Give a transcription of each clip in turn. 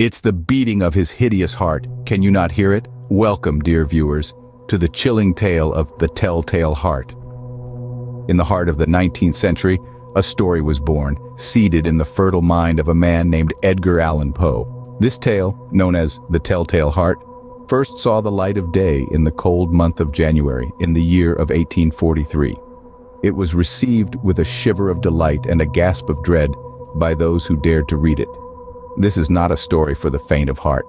It's the beating of his hideous heart. Can you not hear it? Welcome, dear viewers, to the chilling tale of the Telltale Heart. In the heart of the 19th century, a story was born, seeded in the fertile mind of a man named Edgar Allan Poe. This tale, known as the Telltale Heart, first saw the light of day in the cold month of January in the year of 1843. It was received with a shiver of delight and a gasp of dread by those who dared to read it. This is not a story for the faint of heart.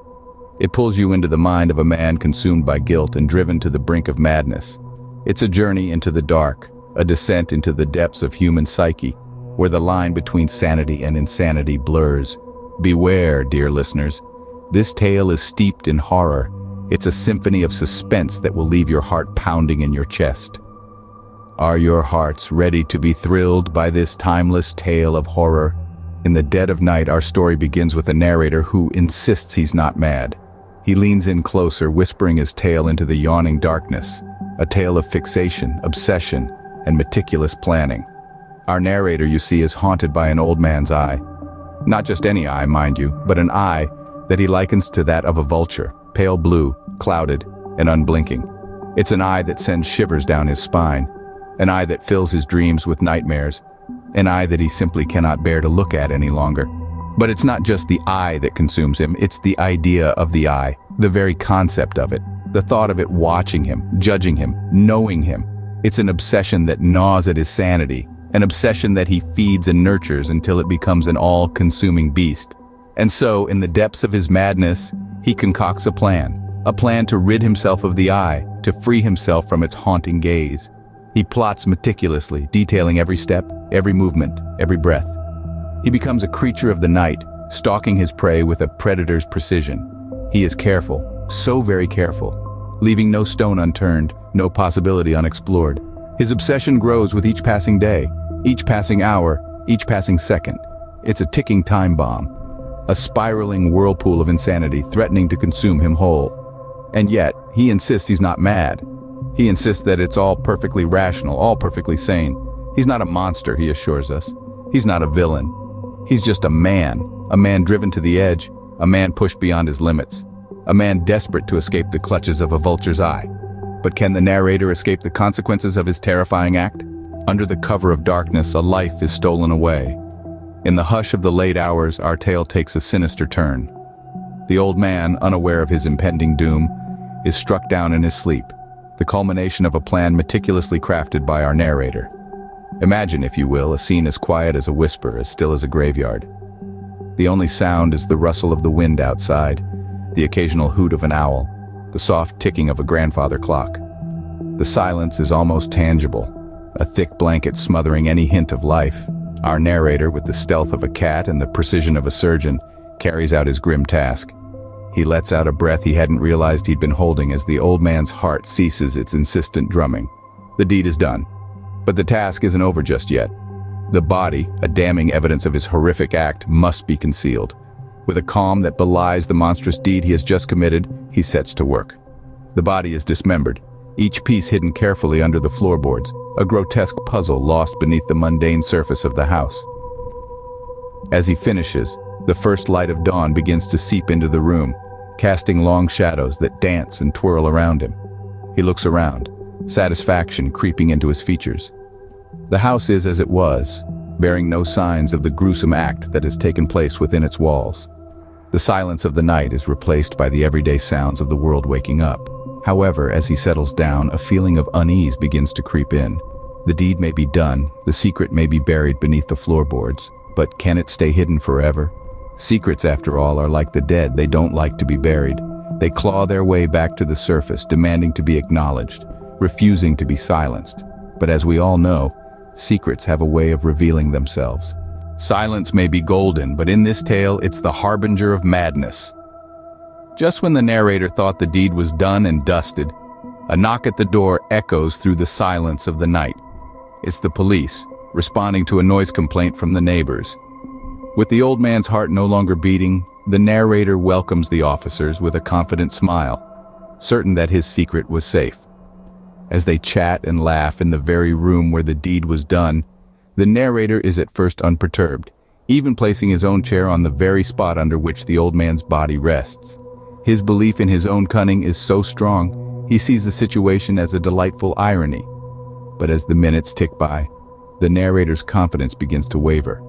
It pulls you into the mind of a man consumed by guilt and driven to the brink of madness. It's a journey into the dark, a descent into the depths of human psyche, where the line between sanity and insanity blurs. Beware, dear listeners. This tale is steeped in horror. It's a symphony of suspense that will leave your heart pounding in your chest. Are your hearts ready to be thrilled by this timeless tale of horror? In the dead of night, our story begins with a narrator who insists he's not mad. He leans in closer, whispering his tale into the yawning darkness, a tale of fixation, obsession, and meticulous planning. Our narrator, you see, is haunted by an old man's eye. Not just any eye, mind you, but an eye that he likens to that of a vulture, pale blue, clouded, and unblinking. It's an eye that sends shivers down his spine, an eye that fills his dreams with nightmares, an eye that he simply cannot bear to look at any longer. But it's not just the eye that consumes him, it's the idea of the eye, the very concept of it, the thought of it watching him, judging him, knowing him. It's an obsession that gnaws at his sanity, an obsession that he feeds and nurtures until it becomes an all-consuming beast. And so, in the depths of his madness, he concocts a plan to rid himself of the eye, to free himself from its haunting gaze. He plots meticulously, detailing every step, every movement, every breath. He becomes a creature of the night, stalking his prey with a predator's precision. He is careful, so very careful, leaving no stone unturned, no possibility unexplored. His obsession grows with each passing day, each passing hour, each passing second. It's a ticking time bomb, a spiraling whirlpool of insanity threatening to consume him whole. And yet, he insists he's not mad. He insists that it's all perfectly rational, all perfectly sane. He's not a monster, he assures us. He's not a villain. He's just a man driven to the edge, a man pushed beyond his limits, a man desperate to escape the clutches of a vulture's eye. But can the narrator escape the consequences of his terrifying act? Under the cover of darkness, a life is stolen away. In the hush of the late hours, our tale takes a sinister turn. The old man, unaware of his impending doom, is struck down in his sleep, the culmination of a plan meticulously crafted by our narrator. Imagine, if you will, a scene as quiet as a whisper, as still as a graveyard. The only sound is the rustle of the wind outside, the occasional hoot of an owl, the soft ticking of a grandfather clock. The silence is almost tangible, a thick blanket smothering any hint of life. Our narrator, with the stealth of a cat and the precision of a surgeon, carries out his grim task. He lets out a breath he hadn't realized he'd been holding as the old man's heart ceases its insistent drumming. The deed is done. But the task isn't over just yet. The body, a damning evidence of his horrific act, must be concealed. With a calm that belies the monstrous deed he has just committed, he sets to work. The body is dismembered, each piece hidden carefully under the floorboards, a grotesque puzzle lost beneath the mundane surface of the house. As he finishes, the first light of dawn begins to seep into the room, casting long shadows that dance and twirl around him. He looks around, satisfaction creeping into his features. The house is as it was, bearing no signs of the gruesome act that has taken place within its walls. The silence of the night is replaced by the everyday sounds of the world waking up. However, as he settles down, a feeling of unease begins to creep in. The deed may be done, the secret may be buried beneath the floorboards, but can it stay hidden forever? Secrets, after all, are like the dead. They don't like to be buried. They claw their way back to the surface, demanding to be acknowledged, refusing to be silenced. But as we all know, secrets have a way of revealing themselves. Silence may be golden, but in this tale, it's the harbinger of madness. Just when the narrator thought the deed was done and dusted, a knock at the door echoes through the silence of the night. It's the police, responding to a noise complaint from the neighbors. With the old man's heart no longer beating, the narrator welcomes the officers with a confident smile, certain that his secret was safe. As they chat and laugh in the very room where the deed was done, the narrator is at first unperturbed. even placing his own chair on the very spot under which the old man's body rests. His belief in his own cunning is so strong, he sees the situation as a delightful irony. But as the minutes tick by, the narrator's confidence begins to waver.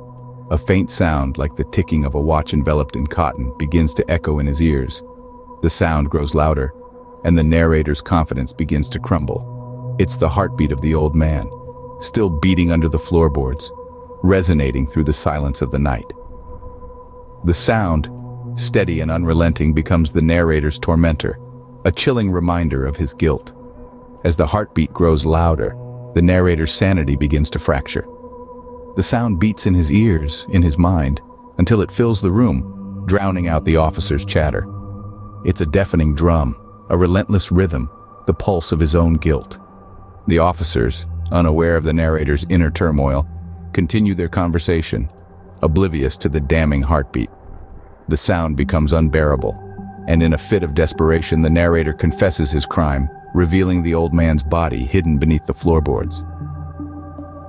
A faint sound, like the ticking of a watch enveloped in cotton, begins to echo in his ears. The sound grows louder, and the narrator's confidence begins to crumble. It's the heartbeat of the old man, still beating under the floorboards, resonating through the silence of the night. The sound, steady and unrelenting, becomes the narrator's tormentor, a chilling reminder of his guilt. As the heartbeat grows louder, the narrator's sanity begins to fracture. The sound beats in his ears, in his mind, until it fills the room, drowning out the officer's chatter. It's a deafening drum, a relentless rhythm, the pulse of his own guilt. The officers, unaware of the narrator's inner turmoil, continue their conversation, oblivious to the damning heartbeat. The sound becomes unbearable, and in a fit of desperation, the narrator confesses his crime, revealing the old man's body hidden beneath the floorboards.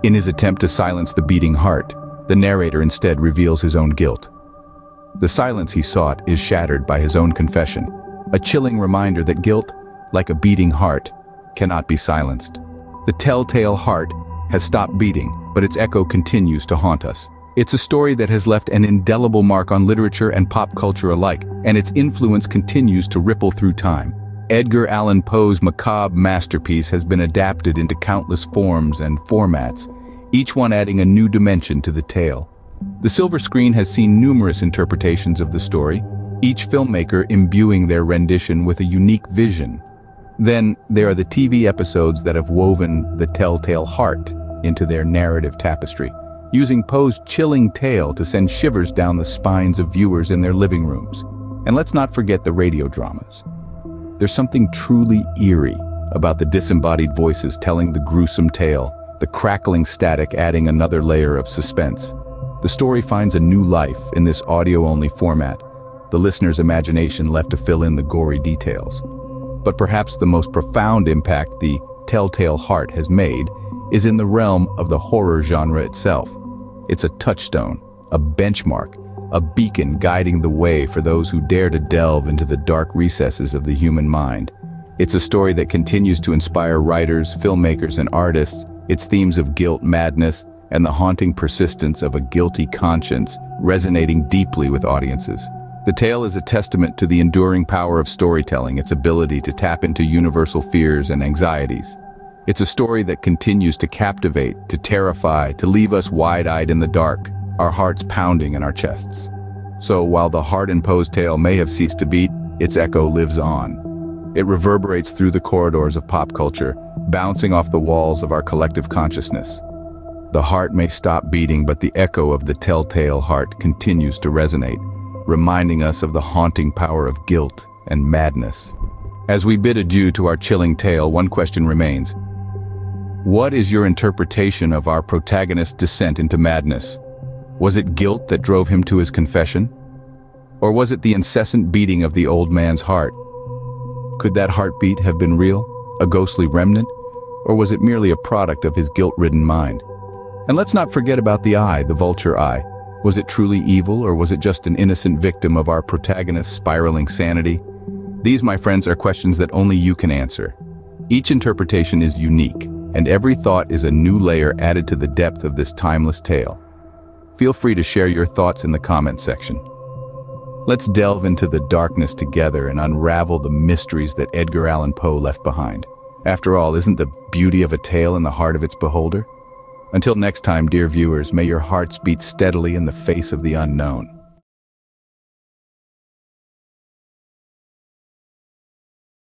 In his attempt to silence the beating heart, the narrator instead reveals his own guilt. The silence he sought is shattered by his own confession, a chilling reminder that guilt, like a beating heart, cannot be silenced. The telltale heart has stopped beating, but its echo continues to haunt us. It's a story that has left an indelible mark on literature and pop culture alike, and its influence continues to ripple through time. Edgar Allan Poe's macabre masterpiece has been adapted into countless forms and formats, each one adding a new dimension to the tale. The silver screen has seen numerous interpretations of the story, each filmmaker imbuing their rendition with a unique vision. Then there are the TV episodes that have woven the telltale heart into their narrative tapestry, using Poe's chilling tale to send shivers down the spines of viewers in their living rooms. And let's not forget the radio dramas. There's something truly eerie about the disembodied voices telling the gruesome tale, the crackling static adding another layer of suspense. The story finds a new life in this audio-only format, the listener's imagination left to fill in the gory details. But perhaps the most profound impact the telltale heart has made is in the realm of the horror genre itself. It's a touchstone, a benchmark, a beacon guiding the way for those who dare to delve into the dark recesses of the human mind. It's a story that continues to inspire writers, filmmakers, and artists, its themes of guilt, madness, and the haunting persistence of a guilty conscience resonating deeply with audiences. The tale is a testament to the enduring power of storytelling, its ability to tap into universal fears and anxieties. It's a story that continues to captivate, to terrify, to leave us wide-eyed in the dark, our hearts pounding in our chests. So while the heart in Poe's tale may have ceased to beat, its echo lives on. It reverberates through the corridors of pop culture, bouncing off the walls of our collective consciousness. The heart may stop beating, but the echo of the telltale heart continues to resonate, reminding us of the haunting power of guilt and madness. As we bid adieu to our chilling tale, one question remains. What is your interpretation of our protagonist's descent into madness? Was it guilt that drove him to his confession? Or was it the incessant beating of the old man's heart? Could that heartbeat have been real, a ghostly remnant? Or was it merely a product of his guilt-ridden mind? And let's not forget about the eye, the vulture eye. Was it truly evil, or was it just an innocent victim of our protagonist's spiraling sanity? These, my friends, are questions that only you can answer. Each interpretation is unique, and every thought is a new layer added to the depth of this timeless tale. Feel free to share your thoughts in the comment section. Let's delve into the darkness together and unravel the mysteries that Edgar Allan Poe left behind. After all, isn't the beauty of a tale in the heart of its beholder? Until next time, dear viewers, may your hearts beat steadily in the face of the unknown.